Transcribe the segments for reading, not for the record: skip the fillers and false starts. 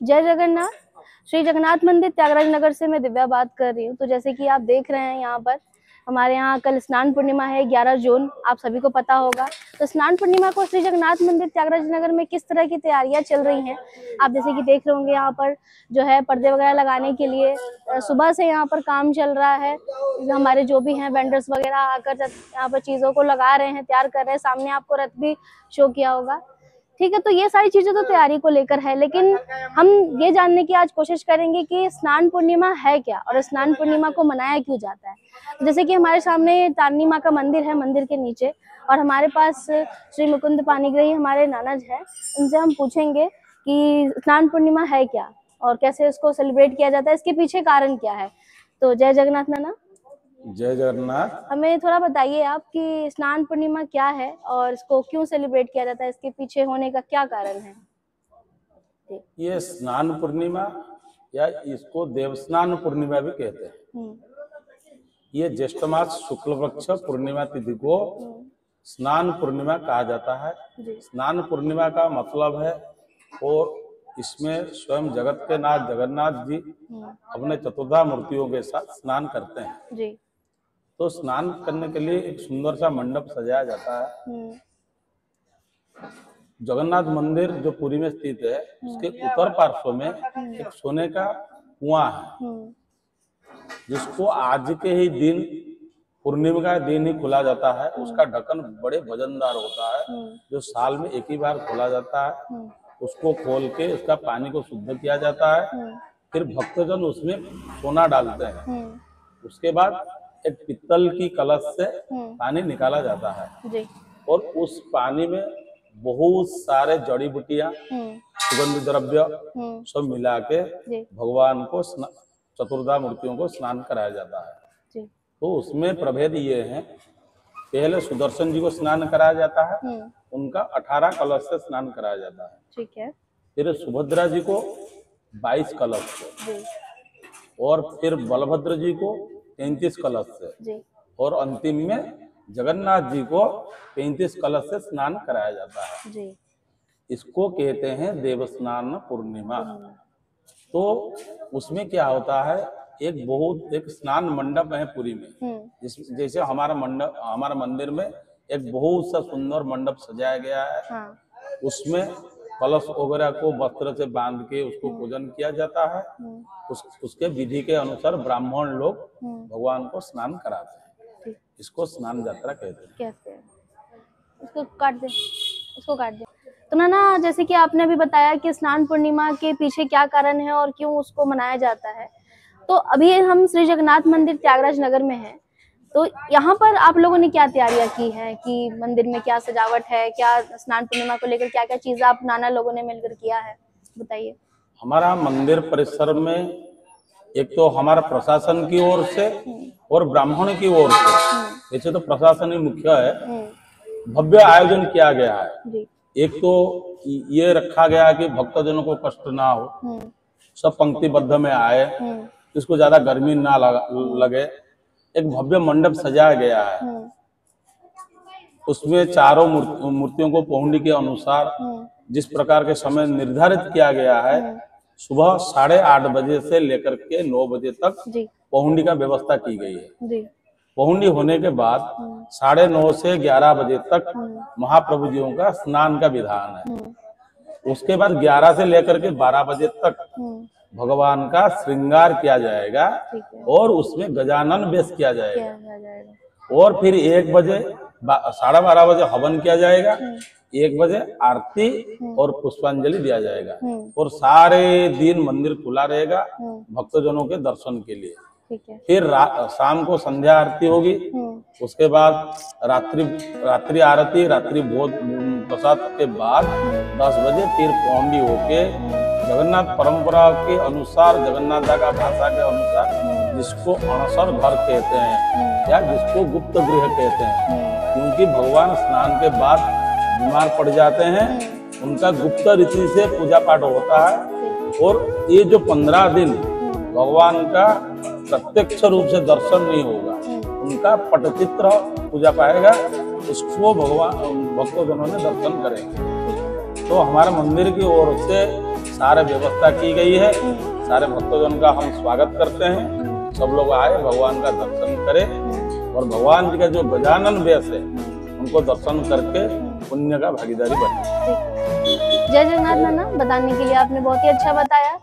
जय जगन्नाथ। श्री जगन्नाथ मंदिर त्यागराज नगर से मैं दिव्या बात कर रही हूँ। तो जैसे कि आप देख रहे हैं यहाँ पर हमारे यहाँ कल स्नान पूर्णिमा है 11 जून, आप सभी को पता होगा। तो स्नान पूर्णिमा को श्री जगन्नाथ मंदिर त्यागराज नगर में किस तरह की तैयारियां चल रही हैं, आप जैसे कि देख रहे होंगे। यहाँ पर जो है पर्दे वगैरह लगाने के लिए सुबह से यहाँ पर काम चल रहा है। हमारे जो भी हैं वेंडर्स वगैरह आकर यहाँ पर चीजों को लगा रहे हैं, तैयार कर रहे हैं। सामने आपको रथ भी शो किया होगा, ठीक है। तो ये सारी चीजें तो तैयारी को लेकर है, लेकिन हम ये जानने की आज कोशिश करेंगे कि स्नान पूर्णिमा है क्या और स्नान पूर्णिमा को मनाया क्यों जाता है। जैसे कि हमारे सामने तारनी माँ का मंदिर है, मंदिर के नीचे, और हमारे पास श्री मुकुंद पानीग्राही हमारे नानज है। उनसे हम पूछेंगे कि स्नान पूर्णिमा है क्या और कैसे इसको सेलिब्रेट किया जाता है, इसके पीछे कारण क्या है। तो जय जगन्नाथ नाना। जय जगन्नाथ। हमें थोड़ा बताइए आप कि स्नान पूर्णिमा क्या है और इसको क्यों सेलिब्रेट किया जाता है, इसके पीछे होने का क्या कारण है। ये स्नान पूर्णिमा या इसको देवस्नान पूर्णिमा भी कहते हैं। ये ज्येष्ठ मास शुक्ल पक्ष पूर्णिमा तिथि को स्नान पूर्णिमा कहा जाता है। स्नान पूर्णिमा का मतलब है, और इसमें स्वयं जगत के नाथ जगन्नाथ जी अपने चतुर्धा मूर्तियों के साथ स्नान करते हैं जी। तो स्नान करने के लिए एक सुंदर सा मंडप सजाया जाता है। जगन्नाथ मंदिर जो पुरी में स्थित है, उसके उत्तर पार्श्व में एक सोने का कुआं है, जिसको आज के ही दिन पूर्णिमा का दिन ही खोला जाता है। उसका ढक्कन बड़े वजनदार होता है, जो साल में एक ही बार खोला जाता है। उसको खोल के उसका पानी को शुद्ध किया जाता है। फिर भक्तजन उसमें सोना डालते हैं। उसके बाद एक पित्तल की कलश से पानी निकाला जाता है और उस पानी में बहुत सारे जड़ी बूटियां, सुगंध द्रव्य सब मिला के भगवान को चतुर्धा मूर्तियों को स्नान कराया जाता है। तो उसमें प्रभेद ये हैं, पहले सुदर्शन जी को स्नान कराया जाता है, उनका 18 कलश से स्नान कराया जाता है। ठीक है। फिर सुभद्रा जी को 22 कलश से, और फिर बलभद्र जी को 33 कलश से, और अंतिम में जगन्नाथ जी को 35 कलश से स्नान कराया जाता है जी। इसको कहते हैं देवस्नान पूर्णिमा। तो उसमें क्या होता है, एक स्नान मंडप है पुरी में, जैसे हमारा मंदिर में एक बहुत सा सुंदर मंडप सजाया गया है। हाँ। उसमें कलश वगैरह को वस्त्र से बांध के उसको पूजन किया जाता है। उसके विधि के अनुसार ब्राह्मण लोग भगवान को स्नान कराते हैं। इसको स्नान यात्रा कहते हैं। इसको काट दे। तो नाना, जैसे कि आपने अभी बताया कि स्नान पूर्णिमा के पीछे क्या कारण है और क्यों उसको मनाया जाता है, तो अभी हम श्री जगन्नाथ मंदिर त्यागराज नगर में हैं। तो यहाँ पर आप लोगों ने क्या तैयारियां की हैं कि मंदिर में क्या सजावट है, क्या स्नान पूर्णिमा को लेकर क्या क्या चीजें आप नाना लोगों ने मिलकर किया है, बताइए। हमारा मंदिर परिसर में एक तो हमारा प्रशासन की ओर से और ब्राह्मण की ओर से, वैसे तो प्रशासन ही मुख्य है, भव्य आयोजन किया गया है। एक तो ये रखा गया कि भक्तजनों को कष्ट ना हो, सब पंक्तिबद्ध में आए, इसको ज्यादा गर्मी ना लगे। एक भव्य मंडप सजाया गया है, उसमें चारों मूर्तियों को पहुंडी के अनुसार जिस प्रकार के समय निर्धारित किया गया है, सुबह 8:30 बजे से लेकर के 9 बजे तक पहुंडी का व्यवस्था की गई है। पहुंडी होने के बाद 9:30 से 11 बजे तक महाप्रभु जियों का स्नान का विधान है। उसके बाद 11 से लेकर के 12 बजे तक भगवान का श्रृंगार किया जाएगा और उसमें गजानन वेश किया जाएगा। और फिर 1 बजे 12:30 बजे हवन किया जाएगा, 1 बजे आरती और पुष्पांजलि दिया जाएगा, और सारे दिन मंदिर खुला रहेगा भक्तजनों के दर्शन के लिए। फिर शाम को संध्या आरती होगी, उसके बाद रात्रि आरती, रात्रि भोज प्रसाद के बाद 10 बजे फिर पौंडी होके जगन्नाथ परंपरा के अनुसार, जगन्नाथ जी का भाषा के अनुसार, जिसको अणसर घर कहते हैं या जिसको गुप्त गृह कहते हैं, क्योंकि भगवान स्नान के बाद बीमार पड़ जाते हैं, उनका गुप्त रीति से पूजा पाठ होता है। और ये जो 15 दिन भगवान का प्रत्यक्ष रूप से दर्शन नहीं होगा, उनका पटचित्र पूजा पाएगा, उसको भगवान भक्तजनों ने दर्शन करेंगे। तो हमारे मंदिर की ओर से सारे व्यवस्था की गई है। सारे भक्तजन का हम स्वागत करते हैं। सब लोग आए, भगवान का दर्शन करें और भगवान जी का जो गजानन वेश है उनको दर्शन करके पुण्य का भागीदारी बने। जय जगन्नाथ नाना, बताने के लिए आपने बहुत ही अच्छा बताया।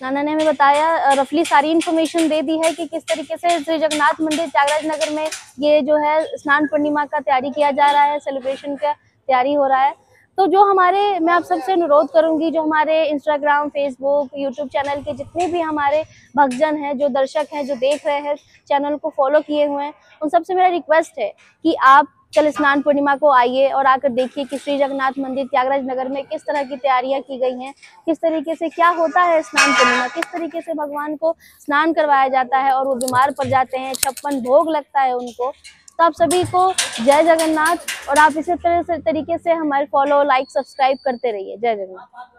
नाना ने हमें बताया, रफली सारी इन्फॉर्मेशन दे दी है कि किस तरीके से श्री जगन्नाथ मंदिर त्यागराज नगर में ये जो है स्नान पूर्णिमा का तैयारी किया जा रहा है, सेलिब्रेशन का तैयारी हो रहा है। तो जो हमारे, मैं आप सबसे अनुरोध करूंगी, जो हमारे इंस्टाग्राम, फेसबुक, यूट्यूब चैनल के जितने भी हमारे भक्तजन हैं, जो दर्शक हैं, जो देख रहे हैं, चैनल को फॉलो किए हुए हैं, उन सबसे मेरा रिक्वेस्ट है कि आप कल स्नान पूर्णिमा को आइए और आकर देखिए कि श्री जगन्नाथ मंदिर त्यागराज नगर में किस तरह की तैयारियां की गई हैं, किस तरीके से क्या होता है स्नान पूर्णिमा, किस तरीके से भगवान को स्नान करवाया जाता है और वो बीमार पड़ जाते हैं, 56 भोग लगता है उनको। तो आप सभी को जय जगन्नाथ, और आप इसी तरह से तरीके से हमारे फॉलो, लाइक, सब्सक्राइब करते रहिए। जय जगन्नाथ।